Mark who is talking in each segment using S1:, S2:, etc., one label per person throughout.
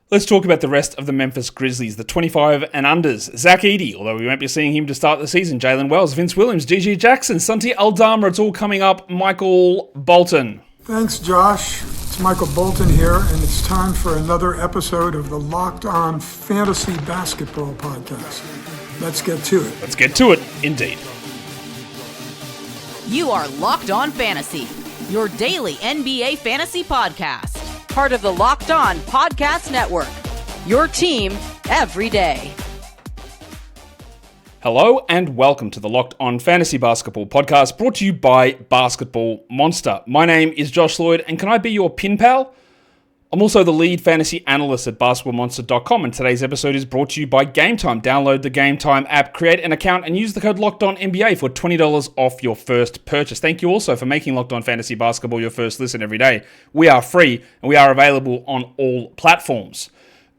S1: Let's talk about the rest of the Memphis Grizzlies, the 25 and unders. Zach Edey, although we won't be seeing him to start the season. Jaylen Wells, Vince Williams, G.G. Jackson, Santi Aldama. It's all coming up. Michael Bolton.
S2: Thanks, Josh. It's Michael Bolton here, and it's time for another episode of the Locked On Fantasy Basketball Podcast. Let's get to it.
S1: Let's get to it, indeed.
S3: You are Locked On Fantasy, your daily NBA fantasy podcast. Part of the Locked On Podcast Network, your team every day.
S1: Hello and welcome to the Locked On Fantasy Basketball Podcast, brought to you by Basketball Monster. My name is Josh Lloyd, and can I be your pin pal? I'm also the lead fantasy analyst at basketballmonster.com, and today's episode is brought to you by Game Time. Download the Game Time app, create an account, and use the code LOCKEDONNBA for $20 off your first purchase. Thank you also for making Locked On Fantasy Basketball your first listen every day. We are free, and we are available on all platforms.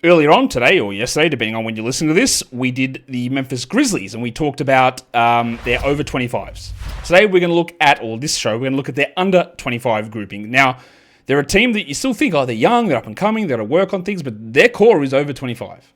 S1: Earlier on today, or yesterday, depending on when you listen to this, we did the Memphis Grizzlies, and we talked about their over 25s. Today, we're going to look at, or this show, we're going to look at their under 25 grouping. Now, they're a team that you still think, oh, they're young, they're up and coming, they're going to work on things, but their core is over 25.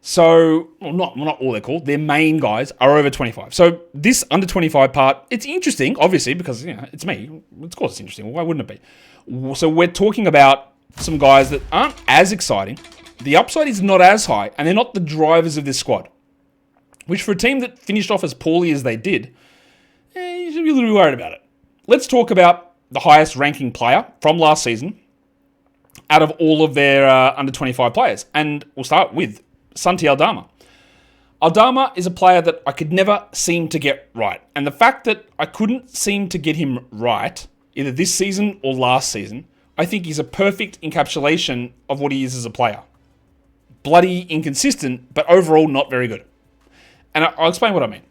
S1: So, well, not all their core, their main guys are over 25. So, this under 25 part, it's interesting, obviously, because, it's me. Of course it's interesting. Why wouldn't it be? So, we're talking about some guys that aren't as exciting. The upside is not as high, and they're not the drivers of this squad. Which, for a team that finished off as poorly as they did, you should be a little bit worried about it. Let's talk about the highest ranking player from last season out of all of their under 25 players. And we'll start with Santi Aldama. Aldama is a player that I could never seem to get right. And the fact that I couldn't seem to get him right, either this season or last season, I think he's a perfect encapsulation of what he is as a player. Bloody inconsistent, but overall not very good. And I'll explain what I mean.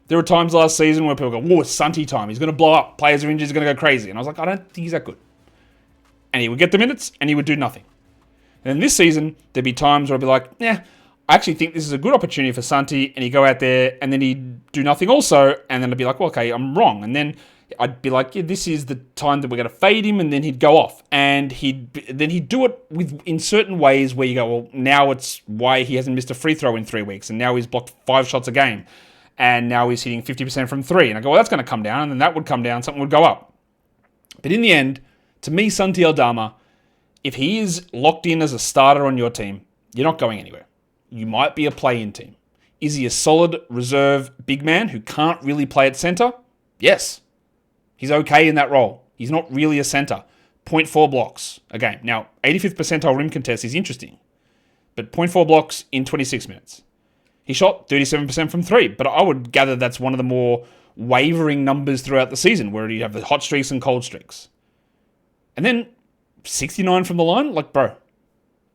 S1: There were times last season where people go, whoa, it's Santi time. He's going to blow up. Players are injured. He's going to go crazy. And I was like, I don't think he's that good. And he would get the minutes, and he would do nothing. And then this season, there'd be times where I'd be like, I actually think this is a good opportunity for Santi. And he'd go out there, and then he'd do nothing also. And then I'd be like, well, okay, I'm wrong. And then I'd be like, this is the time that we're going to fade him. And then he'd go off. And he'd do it in certain ways where you go, well, now it's why he hasn't missed a free throw in 3 weeks. And now he's blocked 5 shots a game. And now he's hitting 50% from 3. And I go, well, that's going to come down. And then that would come down. Something would go up. But in the end, to me, Santi Aldama, if he is locked in as a starter on your team, you're not going anywhere. You might be a play-in team. Is he a solid reserve big man who can't really play at center? Yes. He's okay in that role. He's not really a center. 0.4 blocks a game. Now, 85th percentile rim contest is interesting. But 0.4 blocks in 26 minutes. He shot 37% from 3, but I would gather that's one of the more wavering numbers throughout the season, where you have the hot streaks and cold streaks. And then 69 from the line, like, bro,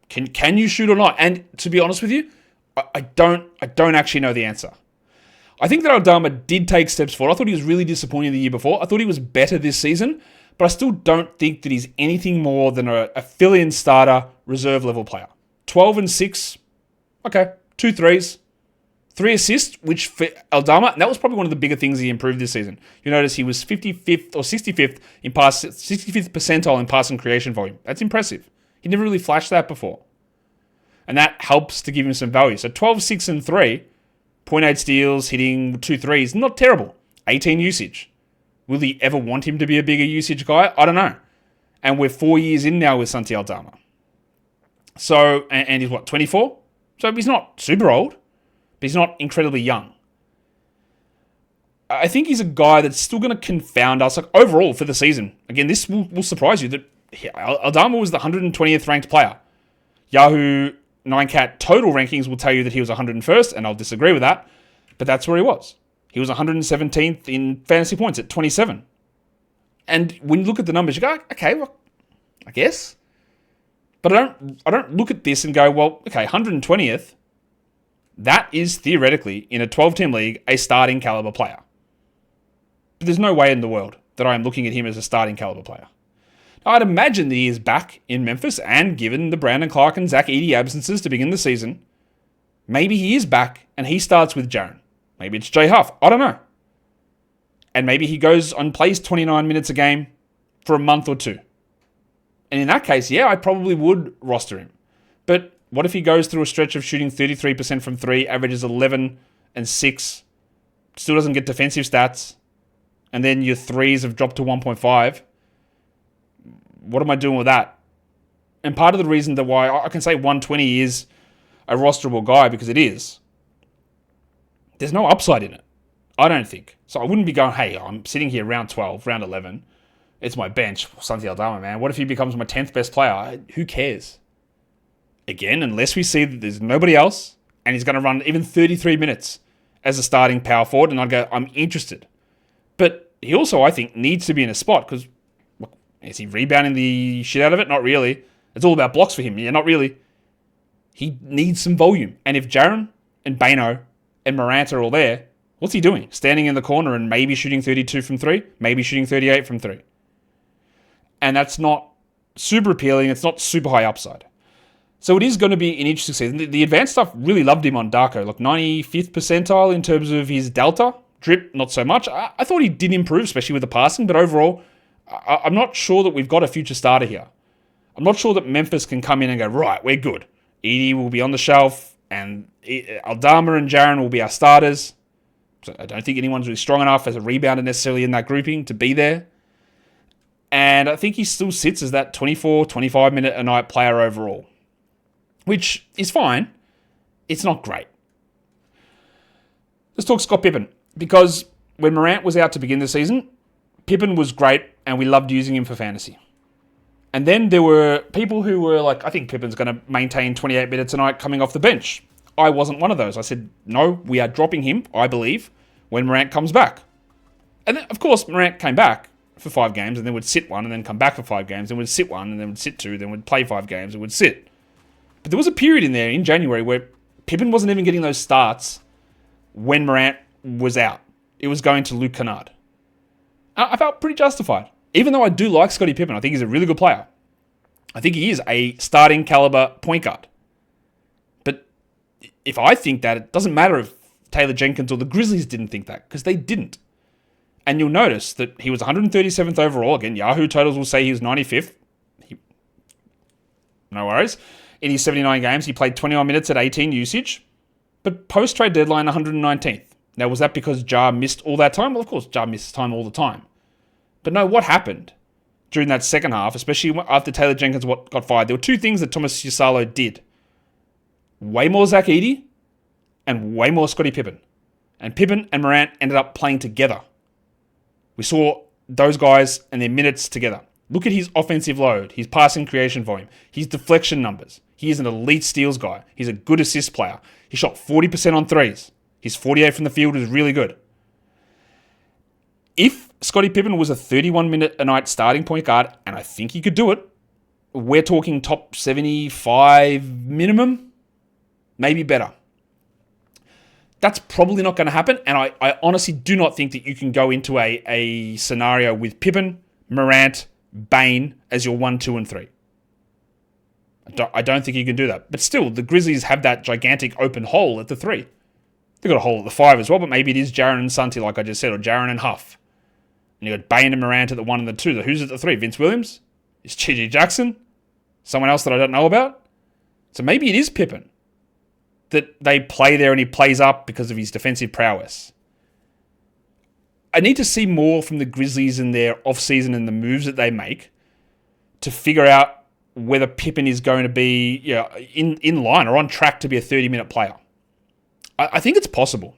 S1: can you shoot or not? And to be honest with you, I don't actually know the answer. I think that Aldama did take steps forward. I thought he was really disappointing the year before. I thought he was better this season, but I still don't think that he's anything more than a fill-in starter, reserve level player. 12 and 6, okay, 2 threes. 3 assists, which for Aldama, and that was probably one of the bigger things he improved this season. You notice he was 55th or 65th in 65th percentile in passing creation volume. That's impressive. He never really flashed that before. And that helps to give him some value. So 12, 6, and 3, 0.8 steals, hitting 2 threes, not terrible. 18 usage. Will he ever want him to be a bigger usage guy? I don't know. And we're 4 years in now with Santi Aldama. So, and he's what, 24? So he's not super old. But he's not incredibly young. I think he's a guy that's still going to confound us. Like overall for the season, again, this will surprise you that Aldama was the 120th ranked player. Yahoo 9cat total rankings will tell you that he was 101st, and I'll disagree with that. But that's where he was. He was 117th in fantasy points at 27. And when you look at the numbers, you go, okay, well, I guess. But I don't look at this and go, well, okay, 120th. That is theoretically, in a 12-team league, a starting caliber player. But there's no way in the world that I'm looking at him as a starting caliber player. Now, I'd imagine that he is back in Memphis, and given the Brandon Clark and Zach Edey absences to begin the season, maybe he is back and he starts with Jaren. Maybe it's Jay Huff. I don't know. And maybe he goes and plays 29 minutes a game for a month or two. And in that case, yeah, I probably would roster him. But What if he goes through a stretch of shooting 33% from 3, averages 11 and 6, still doesn't get defensive stats, and then your threes have dropped to 1.5? What am I doing with that? And part of the reason that why I can say 120 is a rosterable guy, because it is, there's no upside in it, I don't think. So I wouldn't be going, hey, I'm sitting here round 12, round 11. It's my bench, Santi Aldama, man. What if he becomes my 10th best player? Who cares? Again, unless we see that there's nobody else and he's going to run even 33 minutes as a starting power forward, and I'd go, I'm interested. But he also, I think, needs to be in a spot, because is he rebounding the shit out of it? Not really. It's all about blocks for him. Yeah, not really. He needs some volume. And if Jaren and Bano and Morant are all there, what's he doing? Standing in the corner and maybe shooting 32 from 3, maybe shooting 38 from 3. And that's not super appealing. It's not super high upside. So it is going to be an interesting season. The advanced stuff really loved him on Darko. Like 95th percentile in terms of his delta. Drip, not so much. I thought he did improve, especially with the passing. But overall, I'm not sure that we've got a future starter here. I'm not sure that Memphis can come in and go, right, we're good. Edey will be on the shelf, and Aldama and Jaren will be our starters. So I don't think anyone's really strong enough as a rebounder necessarily in that grouping to be there. And I think he still sits as that 24, 25 minute a night player overall, which is fine. It's not great. Let's talk Scott Pippen, because when Morant was out to begin the season, Pippen was great and we loved using him for fantasy. And then there were people who were like, I think Pippen's going to maintain 28 minutes a night coming off the bench. I wasn't one of those. I said, no, we are dropping him, I believe, when Morant comes back. And then, of course, Morant came back for 5 games and then would sit one and then come back for 5 games and would sit one and then would sit 2, then would play 5 games and would sit. But there was a period in there in January where Pippen wasn't even getting those starts when Morant was out. It was going to Luke Kennard. I felt pretty justified. Even though I do like Scotty Pippen, I think he's a really good player. I think he is a starting caliber point guard. But if I think that, it doesn't matter if Taylor Jenkins or the Grizzlies didn't think that, because they didn't. And you'll notice that he was 137th overall. Again, Yahoo totals will say he was 95th. No worries. In his 79 games, he played 21 minutes at 18 usage. But post-trade deadline, 119th. Now, was that because Ja missed all that time? Well, of course, Ja misses time all the time. But no, what happened during that second half, especially after Taylor Jenkins got fired? There were 2 things that Thomas Yasalo did. Way more Zach Edey and way more Scotty Pippen. And Pippen and Morant ended up playing together. We saw those guys and their minutes together. Look at his offensive load, his passing creation volume, his deflection numbers. He is an elite steals guy. He's a good assist player. He shot 40% on threes. His 48 from the field is really good. If Scotty Pippen was a 31-minute-a-night starting point guard, and I think he could do it, we're talking top 75 minimum, maybe better. That's probably not going to happen, and I honestly do not think that you can go into a scenario with Pippen, Morant, Bane as your 1, 2, and 3. I don't think you can do that. But still, the Grizzlies have that gigantic open hole at the 3. They've got a hole at the 5 as well, but maybe it is Jaren and Santi, like I just said, or Jaren and Huff. And you've got Bane and Morant at the 1 and the 2. Who's at the 3? Vince Williams? Is G.G. Jackson? Someone else that I don't know about? So maybe it is Pippen that they play there and he plays up because of his defensive prowess. I need to see more from the Grizzlies in their offseason and the moves that they make to figure out whether Pippen is going to be in line or on track to be a 30-minute player. I think it's possible.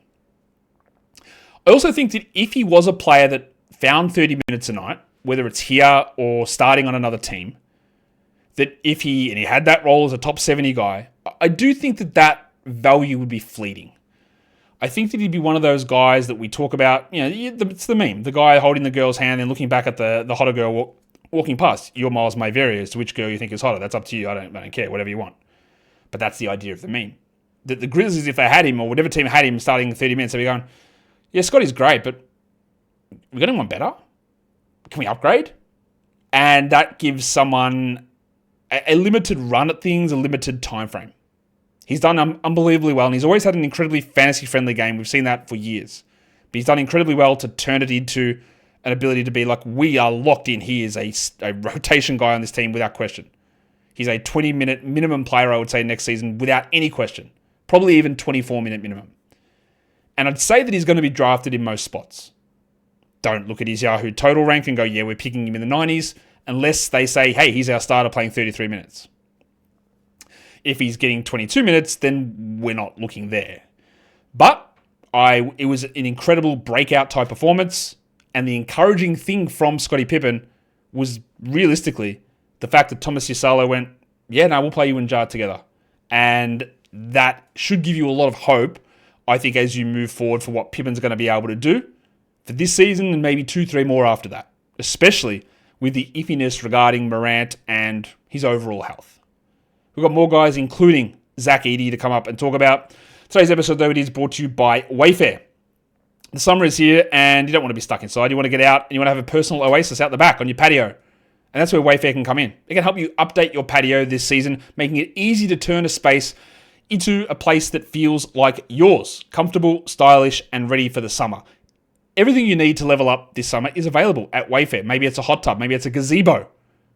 S1: I also think that if he was a player that found 30 minutes a night, whether it's here or starting on another team, that if he had that role as a top 70 guy, I do think that value would be fleeting. I think that he'd be one of those guys that we talk about, it's the meme, the guy holding the girl's hand and looking back at the hotter girl walking past. Your miles may vary as to which girl you think is hotter. That's up to you. I don't care, whatever you want. But that's the idea of the meme. That the Grizzlies, if they had him, or whatever team had him starting 30 minutes, they'd be going, yeah, Scotty's great, but we got anyone better? Can we upgrade? And that gives someone a limited run at things, a limited time frame. He's done unbelievably well, and he's always had an incredibly fantasy-friendly game. We've seen that for years. But he's done incredibly well to turn it into an ability to be like, we are locked in. He is a rotation guy on this team without question. He's a 20-minute minimum player, I would say, next season without any question. Probably even 24-minute minimum. And I'd say that he's going to be drafted in most spots. Don't look at his Yahoo total rank and go, yeah, we're picking him in the 90s, unless they say, hey, he's our starter playing 33 minutes. If he's getting 22 minutes, then we're not looking there. But it was an incredible breakout type performance, and the encouraging thing from Scotty Pippen was realistically the fact that Thomas Yasalo went, yeah, no, we'll play you and Jar together. And that should give you a lot of hope, I think, as you move forward for what Pippen's going to be able to do for this season and maybe 2-3 more after that, especially with the iffiness regarding Morant and his overall health. We've got more guys, including Zach Edey, to come up and talk about. Today's episode, though, it is brought to you by Wayfair. The summer is here, and you don't want to be stuck inside. You want to get out, and you want to have a personal oasis out the back on your patio. And that's where Wayfair can come in. It can help you update your patio this season, making it easy to turn a space into a place that feels like yours. Comfortable, stylish, and ready for the summer. Everything you need to level up this summer is available at Wayfair. Maybe it's a hot tub, maybe it's a gazebo,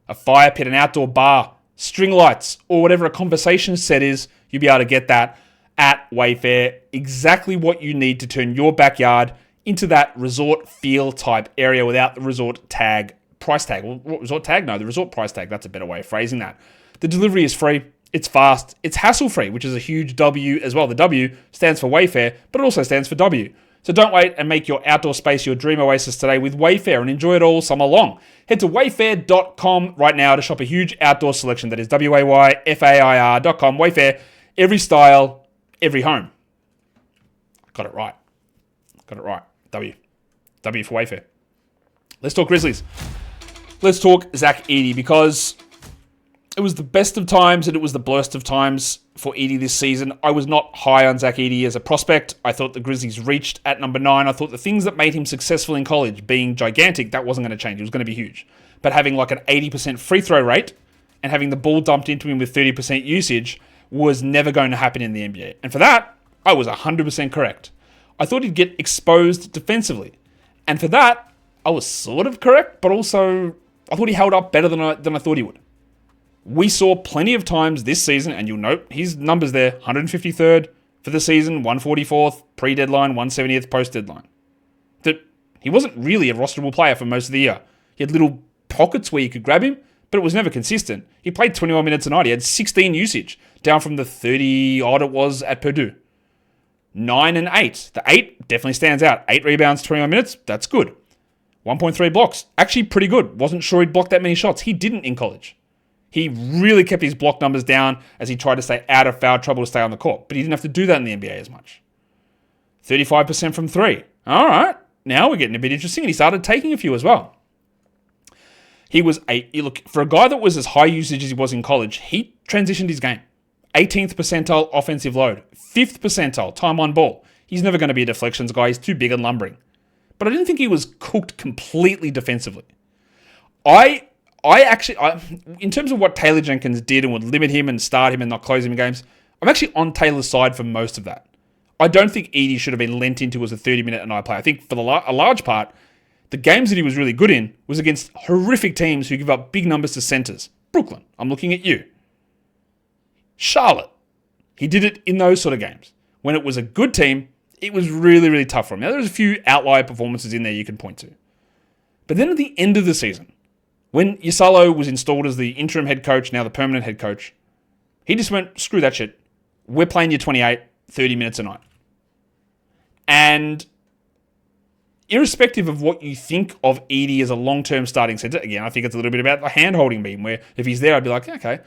S1: a fire pit, an outdoor bar, string lights, or whatever a conversation set is, you'll be able to get that at Wayfair. Exactly what you need to turn your backyard into that resort feel type area without the resort tag, price tag. Well, what resort tag? No, the resort price tag. That's a better way of phrasing that. The delivery is free. It's fast. It's hassle-free, which is a huge W as well. The W stands for Wayfair, but it also stands for W. So don't wait and make your outdoor space your dream oasis today with Wayfair and enjoy it all summer long. Head to wayfair.com right now to shop a huge outdoor selection. That is wayfair.com. Wayfair, every style, every home. Got it right. W for Wayfair. Let's talk Grizzlies. Let's talk Zach Edey, because it was the best of times and it was the worst of times for Edey this season. I was not high on Zach Edey as a prospect. I thought the Grizzlies reached at number 9. I thought the things that made him successful in college, being gigantic, that wasn't going to change. It was going to be huge. But having like an 80% free throw rate and having the ball dumped into him with 30% usage was never going to happen in the NBA. And for that, I was 100% correct. I thought he'd get exposed defensively. And for that, I was sort of correct, but also I thought he held up better than I thought he would. We saw plenty of times this season, and you'll note his numbers there, 153rd for the season, 144th pre-deadline, 170th post-deadline. That he wasn't really a rosterable player for most of the year. He had little pockets where you could grab him, but it was never consistent. He played 21 minutes a night. He had 16 usage, down from the 30-odd it was at Purdue. 9 and 8. The 8 definitely stands out. 8 rebounds, 21 minutes, that's good. 1.3 blocks, actually pretty good. Wasn't sure he'd block that many shots. He didn't in college. He really kept his block numbers down as he tried to stay out of foul trouble to stay on the court. But he didn't have to do that in the NBA as much. 35% from 3. All right, now we're getting a bit interesting. And he started taking a few as well. Look, for a guy that was as high usage as he was in college, he transitioned his game. 18th percentile offensive load. 5th percentile time on ball. He's never going to be a deflections guy. He's too big and lumbering. But I didn't think he was cooked completely defensively. I in terms of what Taylor Jenkins did and would limit him and start him and not close him in games, I'm actually on Taylor's side for most of that. I don't think Edey should have been lent into as a 30-minute a night player. I think for a large part, the games that he was really good in was against horrific teams who give up big numbers to centers. Brooklyn, I'm looking at you. Charlotte, he did it in those sort of games. When it was a good team, it was really, really tough for him. Now, there's a few outlier performances in there you can point to. But then at the end of the season, when Yasalo was installed as the interim head coach, now the permanent head coach, he just went, screw that shit. We're playing you 28, 30 minutes a night. And irrespective of what you think of Edey as a long-term starting center, again, I think it's a little bit about the hand-holding beam, where if he's there, I'd be like, okay,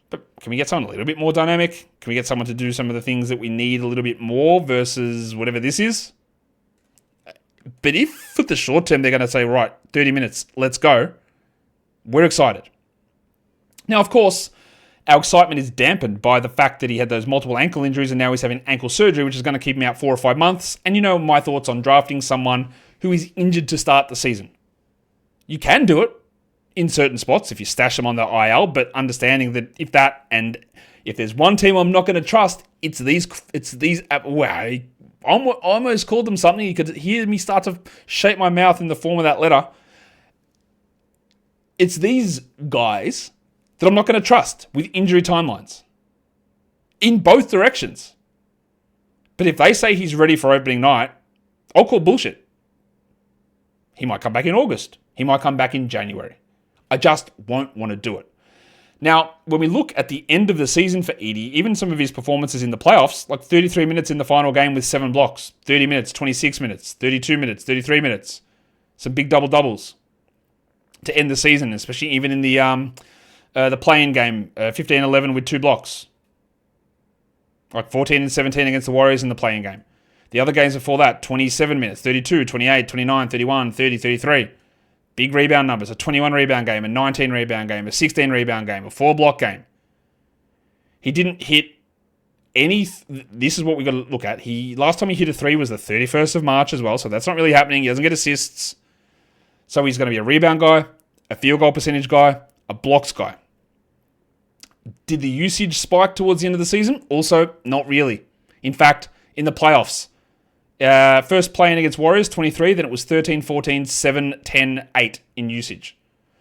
S1: but can we get someone a little bit more dynamic? Can we get someone to do some of the things that we need a little bit more versus whatever this is? But if for the short term, they're going to say, right, 30 minutes, let's go, we're excited. Now, of course, our excitement is dampened by the fact that he had those multiple ankle injuries and now he's having ankle surgery, which is going to keep him out 4 or 5 months. And you know my thoughts on drafting someone who is injured to start the season. You can do it in certain spots if you stash them on the IL, but understanding that if there's one team I'm not going to trust, it's these. Wow, I almost called them something. You could hear me start to shape my mouth in the form of that letter. It's these guys that I'm not going to trust with injury timelines in both directions. But if they say he's ready for opening night, I'll call bullshit. He might come back in August. He might come back in January. I just won't want to do it. Now, when we look at the end of the season for Edey, even some of his performances in the playoffs, like 33 minutes in the final game with 7 blocks, 30 minutes, 26 minutes, 32 minutes, 33 minutes, some big double-doubles to end the season, especially even in the play-in game, 15-11 with 2 blocks. Like 14 and 17 against the Warriors in the play-in game. The other games before that, 27 minutes, 32, 28, 29, 31, 30, 33. Big rebound numbers, a 21 rebound game, a 19 rebound game, a 16 rebound game, a 4 block game. He didn't hit any... This is what we've got to look at. Last time he hit a 3 was the 31st of March as well, so that's not really happening. He doesn't get assists. So he's going to be a rebound guy, a field goal percentage guy, a blocks guy. Did the usage spike towards the end of the season? Also, not really. In fact, in the playoffs, first playing against Warriors, 23, then it was 13, 14, 7, 10, 8 in usage.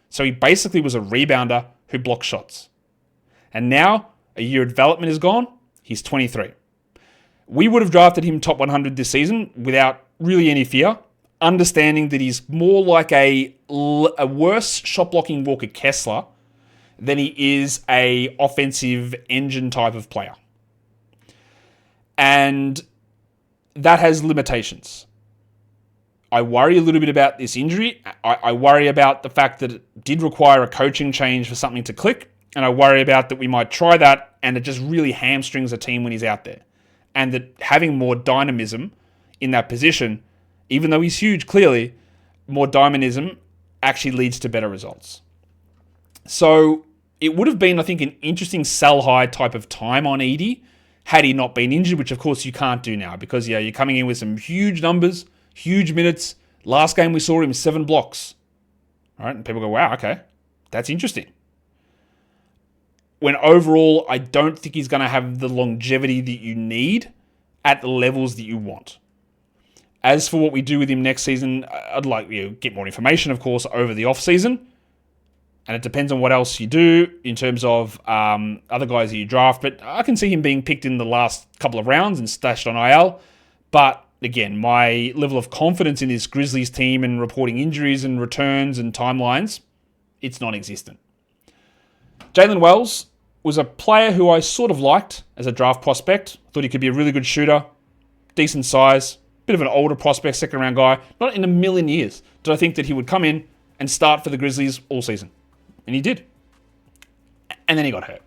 S1: So he basically was a rebounder who blocked shots. And now, a year of development is gone, he's 23. We would have drafted him top 100 this season without really any fear, understanding that he's more like a worse shot-blocking Walker Kessler than he is a offensive engine type of player. And that has limitations. I worry a little bit about this injury. I worry about the fact that it did require a coaching change for something to click. And I worry about that we might try that and it just really hamstrings a team when he's out there. And that having more dynamism in that position, even though he's huge, clearly, more dynamism actually leads to better results. So it would have been, I think, an interesting sell high type of time on Edey had he not been injured, which of course you can't do now because you're coming in with some huge numbers, huge minutes. Last game we saw him 7 blocks. All right, and people go, wow, okay, that's interesting. When overall, I don't think he's going to have the longevity that you need at the levels that you want. As for what we do with him next season, I'd like to get more information, of course, over the off-season. And it depends on what else you do in terms of other guys that you draft. But I can see him being picked in the last couple of rounds and stashed on IL. But again, my level of confidence in this Grizzlies team and reporting injuries and returns and timelines, it's non-existent. Jaylen Wells was a player who I sort of liked as a draft prospect. Thought he could be a really good shooter, decent size, bit of an older prospect, second round guy. Not in a million years did I think that he would come in and start for the Grizzlies all season. And he did. And then he got hurt.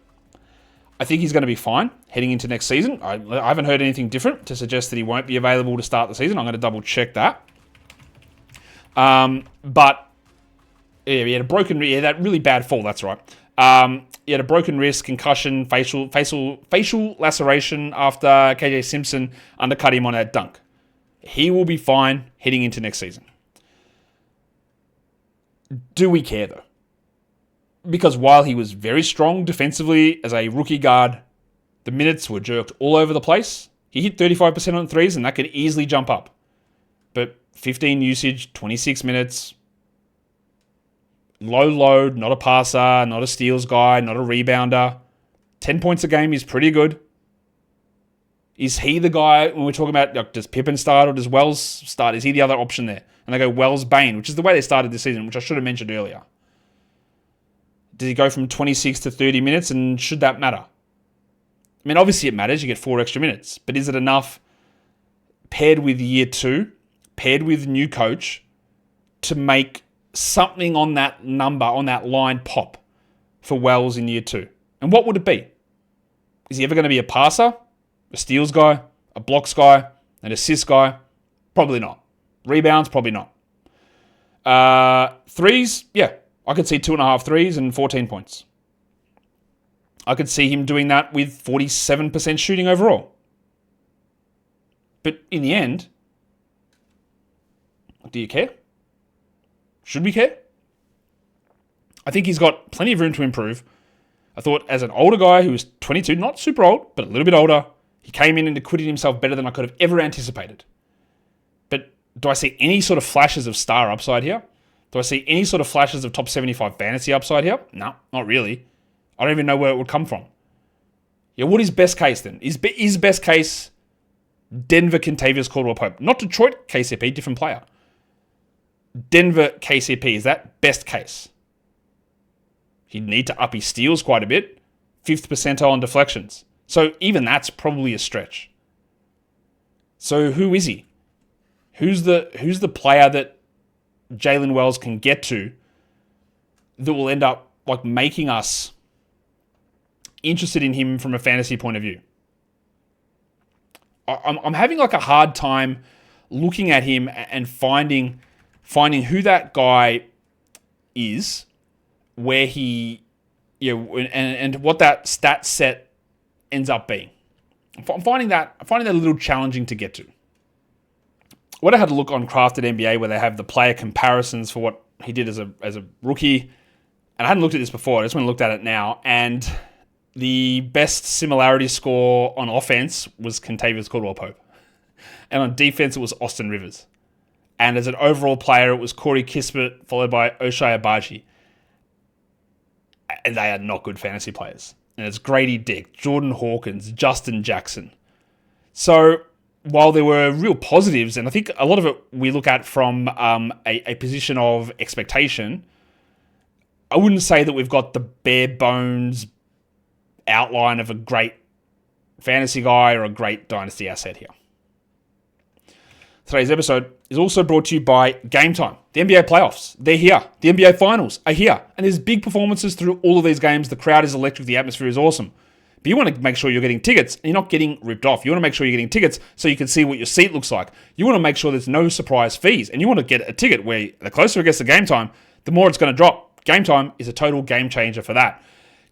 S1: I think he's going to be fine heading into next season. I haven't heard anything different to suggest that he won't be available to start the season. I'm going to double check that. But yeah, he had a broken, that really bad fall, that's right. He had a broken wrist, concussion, facial laceration after KJ Simpson undercut him on that dunk. He will be fine heading into next season. Do we care though? Because while he was very strong defensively as a rookie guard, the minutes were jerked all over the place. He hit 35% on threes, and that could easily jump up. But 15 usage, 26 minutes, low load, not a passer, not a steals guy, not a rebounder. 10 points a game is pretty good. Is he the guy, when we're talking about, like, does Pippen start or does Wells start? Is he the other option there? And they go Wells-Bain, which is the way they started this season, which I should have mentioned earlier. Does he go from 26 to 30 minutes, and should that matter? I mean, obviously it matters. You get 4 extra minutes. But is it enough, paired with year 2, paired with new coach, to make something on that number, on that line pop for Wells in year 2? And what would it be? Is he ever going to be a passer, a steals guy, a blocks guy, an assist guy? Probably not. Rebounds? Probably not. Threes? Yeah. I could see 2.5 threes and 14 points. I could see him doing that with 47% shooting overall. But in the end, do you care? Should we care? I think he's got plenty of room to improve. I thought as an older guy who was 22, not super old, but a little bit older, he came in and acquitted himself better than I could have ever anticipated. But do I see any sort of flashes of star upside here? Do I see any sort of flashes of top 75 fantasy upside here? No, not really. I don't even know where it would come from. Yeah, what is best case then? Is best case Denver Kentavious Caldwell-Pope? Not Detroit KCP, different player. Denver KCP, is that best case? He'd need to up his steals quite a bit. 5th percentile on deflections. So even that's probably a stretch. So who is he? Who's the player that Jaylen Wells can get to that will end up like making us interested in him from a fantasy point of view? I'm having like a hard time looking at him and finding who that guy is, where he, and what that stat set ends up being. I'm finding that a little challenging to get to. What I had to look on Crafted NBA, where they have the player comparisons for what he did as a rookie, and I hadn't looked at this before. I just went and looked at it now, and the best similarity score on offense was Kentavious Caldwell-Pope, and on defense it was Austin Rivers, and as an overall player it was Corey Kispert followed by Ochai Agbaji, and they are not good fantasy players. And it's Grady Dick, Jordan Hawkins, Justin Jackson. So while there were real positives, and I think a lot of it we look at from a position of expectation, I wouldn't say that we've got the bare bones outline of a great fantasy guy or a great dynasty asset here. Today's episode is also brought to you by Game Time. The NBA playoffs, they're here. The NBA finals are here. And there's big performances through all of these games. The crowd is electric. The atmosphere is awesome. But you want to make sure you're getting tickets and you're not getting ripped off. You want to make sure you're getting tickets so you can see what your seat looks like. You want to make sure there's no surprise fees. And you want to get a ticket where the closer it gets to game time, the more it's going to drop. Game Time is a total game changer for that.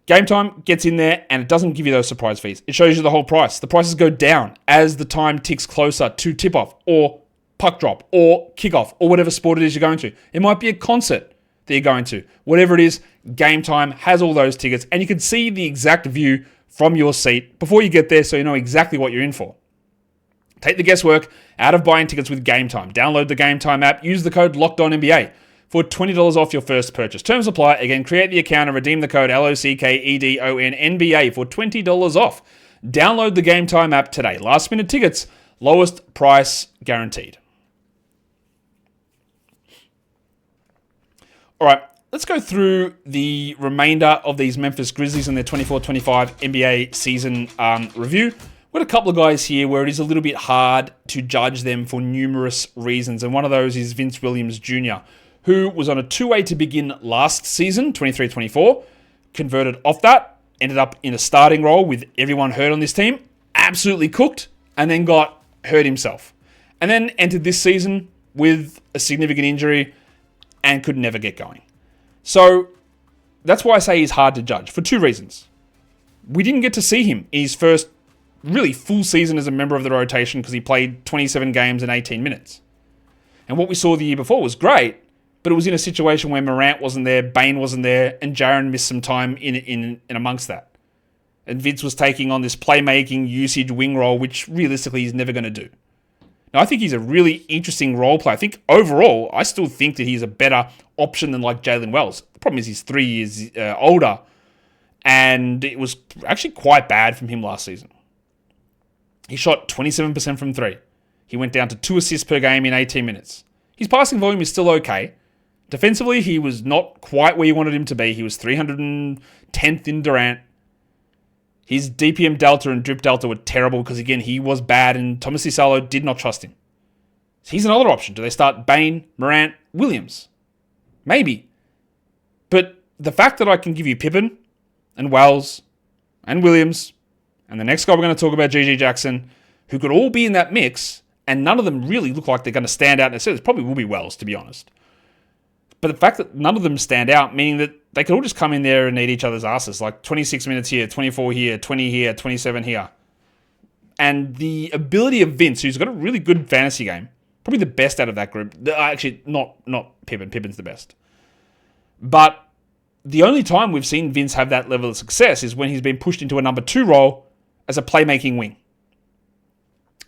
S1: Game Time gets in there and it doesn't give you those surprise fees. It shows you the whole price. The prices go down as the time ticks closer to tip-off or puck drop or kickoff or whatever sport it is you're going to. It might be a concert that you're going to. Whatever it is, Game Time has all those tickets and you can see the exact view from your seat before you get there so you know exactly what you're in for. Take the guesswork out of buying tickets with Game Time. Download the Game Time app. Use the code LOCKEDONNBA for $20 off your first purchase. Terms apply. Again, create the account and redeem the code LOCKEDONNBA for $20 off. Download the Game Time app today. Last minute tickets, lowest price guaranteed. All right, let's go through the remainder of these Memphis Grizzlies and their 24-25 NBA season review. We've got a couple of guys here where it is a little bit hard to judge them for numerous reasons, and one of those is Vince Williams Jr., who was on a two-way to begin last season, 23-24, converted off that, ended up in a starting role with everyone hurt on this team, absolutely cooked, and then got hurt himself. And then entered this season with a significant injury and could never get going. So that's why I say he's hard to judge, for two reasons. We didn't get to see him in his first really full season as a member of the rotation because he played 27 games in 18 minutes. And what we saw the year before was great, but it was in a situation where Morant wasn't there, Bane wasn't there, and Jaren missed some time in amongst that. And Vince was taking on this playmaking usage wing role, which realistically he's never going to do. Now, I think he's a really interesting role player. I think overall, I still think that he's a better option than like Jaylen Wells. The problem is he's 3 years older, and it was actually quite bad from him last season. He shot 27% from three. He went down to 2 assists per game in 18 minutes. His passing volume is still okay. Defensively, he was not quite where you wanted him to be. He was 310th in Durant. His DPM delta and drip delta were terrible because, again, he was bad and Thomas Isalo did not trust him. So he's another option. Do they start Bane, Morant, Williams? Maybe. But the fact that I can give you Pippen and Wells and Williams and the next guy we're going to talk about, GG Jackson, who could all be in that mix, and none of them really look like they're going to stand out. And it probably will be Wells, to be honest. But the fact that none of them stand out, meaning that they could all just come in there and eat each other's asses, like 26 minutes here, 24 here, 20 here, 27 here. And the ability of Vince, who's got a really good fantasy game, probably the best out of that group. Actually, not Pippen. Pippen's the best. But the only time we've seen Vince have that level of success is when he's been pushed into a number 2 role as a playmaking wing.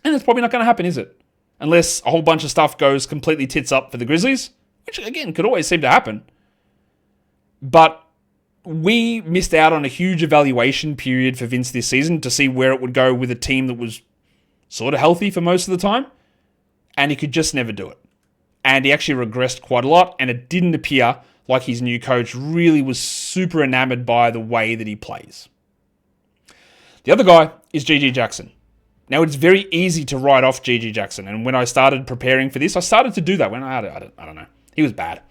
S1: And it's probably not going to happen, is it? Unless a whole bunch of stuff goes completely tits up for the Grizzlies, which, again, could always seem to happen. But we missed out on a huge evaluation period for Vince this season to see where it would go with a team that was sort of healthy for most of the time, and he could just never do it. And he actually regressed quite a lot, and it didn't appear like his new coach really was super enamored by the way that he plays. The other guy is Gigi Jackson. Now, it's very easy to write off Gigi Jackson, and when I started preparing for this, I started to do that. When I don't know. He was bad.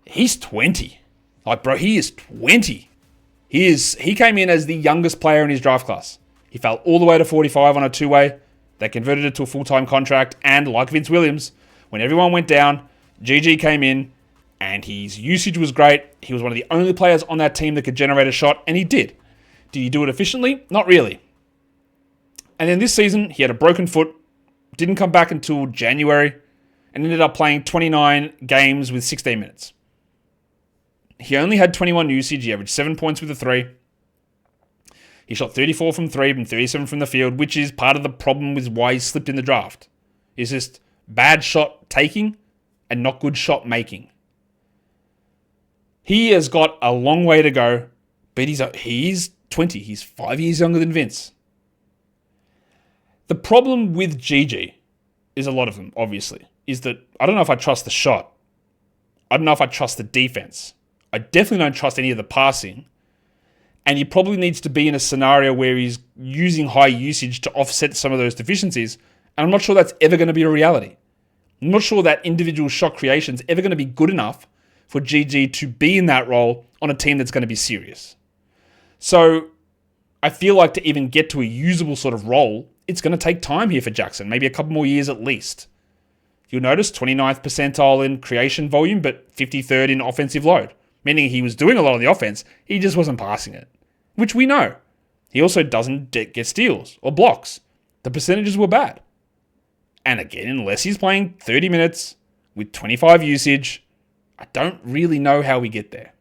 S1: He's 20. Like, bro, he is 20. He came in as the youngest player in his draft class. He fell all the way to 45 on a two-way. They converted it to a full-time contract, and like Vince Williams, when everyone went down, Gigi came in, and his usage was great. He was one of the only players on that team that could generate a shot, and he did. Did he do it efficiently? Not really. And then this season, he had a broken foot, didn't come back until January, and ended up playing 29 games with 16 minutes. He only had 21 usage. He averaged 7 points with a 3. He shot 34 from 3 and 37 from the field, which is part of the problem with why he slipped in the draft. It's just bad shot taking and not good shot making. He has got a long way to go, but he's 20. He's 5 years younger than Vince. The problem with GG is a lot of them, obviously, is that I don't know if I trust the shot. I don't know if I trust the defense. I definitely don't trust any of the passing. And he probably needs to be in a scenario where he's using high usage to offset some of those deficiencies. And I'm not sure that's ever going to be a reality. I'm not sure that individual shot creation is ever going to be good enough for GG to be in that role on a team that's going to be serious. So I feel like to even get to a usable sort of role, it's going to take time here for Jackson, maybe a couple more years at least. You'll notice 29th percentile in creation volume, but 53rd in offensive load, meaning he was doing a lot on the offense, he just wasn't passing it, which we know. He also doesn't get steals or blocks. The percentages were bad. And again, unless he's playing 30 minutes with 25 usage, I don't really know how we get there.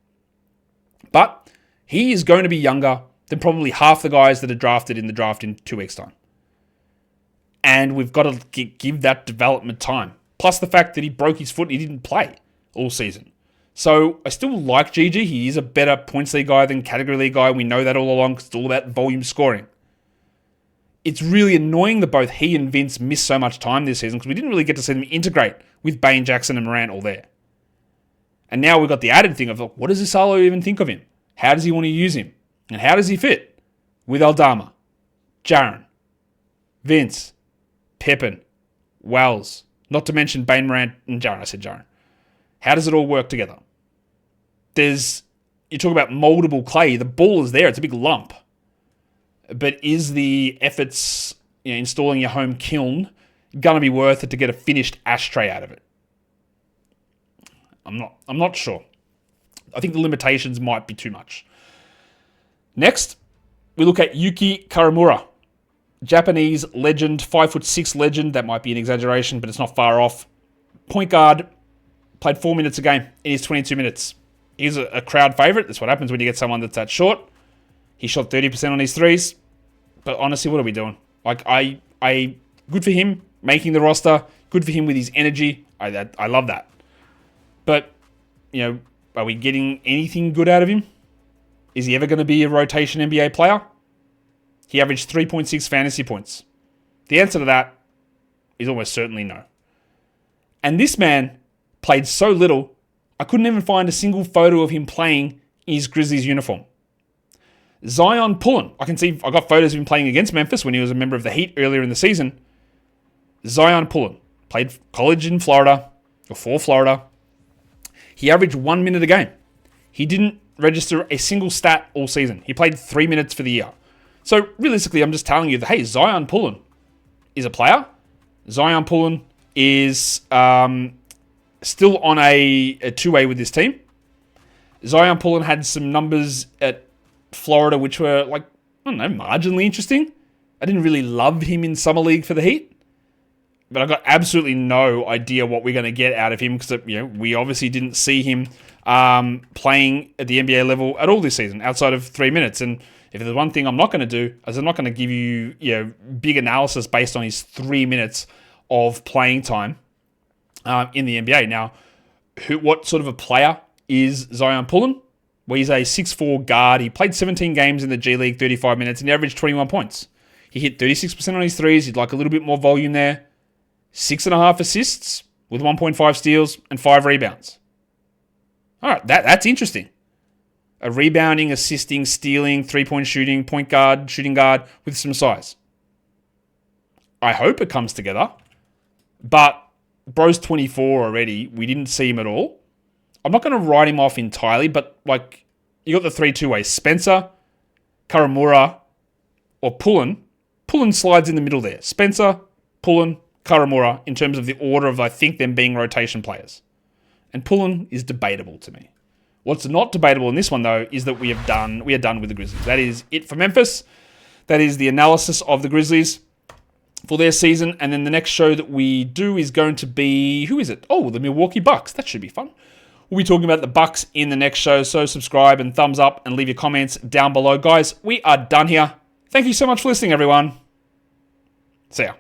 S1: But he is going to be younger than probably half the guys that are drafted in the draft in 2 weeks' time. And we've got to give that development time. Plus the fact that he broke his foot and he didn't play all season. So I still like GG. He is a better points league guy than category league guy. We know that all along because it's all about volume scoring. It's really annoying that both he and Vince missed so much time this season because we didn't really get to see them integrate with Bane, Jackson, and Morant all there. And now we've got the added thing of, what does Asalo even think of him? How does he want to use him? And how does he fit with Aldama, Jaren, Vince, Pippen, Wells, not to mention Bane, Morant, and Jaren. I said Jaren. How does it all work together? You talk about moldable clay. The ball is there. It's a big lump. But is the efforts, installing your home kiln going to be worth it to get a finished ashtray out of it? I'm not sure. I think the limitations might be too much. Next, we look at Yuki Kawamura. Japanese legend, 5'6" legend. That might be an exaggeration, but it's not far off. Point guard, played 4 minutes a game in his 22 minutes. He's a crowd favorite. That's what happens when you get someone that's that short. He shot 30% on his threes. But honestly, what are we doing? Like, good for him making the roster. Good for him with his energy. I love that. But, are we getting anything good out of him? Is he ever going to be a rotation NBA player? He averaged 3.6 fantasy points. The answer to that is almost certainly no. And this man played so little, I couldn't even find a single photo of him playing in his Grizzlies uniform. Zion Pullin, I got photos of him playing against Memphis when he was a member of the Heat earlier in the season. Zion Pullin played college in Florida, or for Florida. He averaged 1 minute a game. He didn't register a single stat all season. He played 3 minutes for the year. So realistically, I'm just telling you that, hey, Zion Pullin is a player. Zion Pullin is still on a two-way with this team. Zion Pullin had some numbers at Florida which were, marginally interesting. I didn't really love him in Summer League for the Heat. But I got absolutely no idea what we're going to get out of him because, we obviously didn't see him playing at the NBA level at all this season outside of 3 minutes. And if there's one thing I'm not going to do is I'm not going to give you, big analysis based on his 3 minutes of playing time in the NBA. Now, what sort of a player is Zion Pullin? where he's a 6'4 guard. He played 17 games in the G League, 35 minutes, and he averaged 21 points. He hit 36% on his threes. He'd like a little bit more volume there. 6.5 assists with 1.5 steals and 5 rebounds. All right, that's interesting. A rebounding, assisting, stealing, three-point shooting, point guard, shooting guard with some size. I hope it comes together. But bro's 24 already. We didn't see him at all. I'm not going to write him off entirely, but like you got the 3 2-ways. Spencer, Kawamura, or Pullin. Pullin slides in the middle there. Spencer, Pullin, Kawamura in terms of the order of, I think, them being rotation players. And Pullin is debatable to me. What's not debatable in this one, though, is that we are done with the Grizzlies. That is it for Memphis. That is the analysis of the Grizzlies for their season. And then the next show that we do is going to be, who is it? Oh, the Milwaukee Bucks. That should be fun. We'll be talking about the Bucks in the next show. So subscribe and thumbs up and leave your comments down below. Guys, we are done here. Thank you so much for listening, everyone. See ya.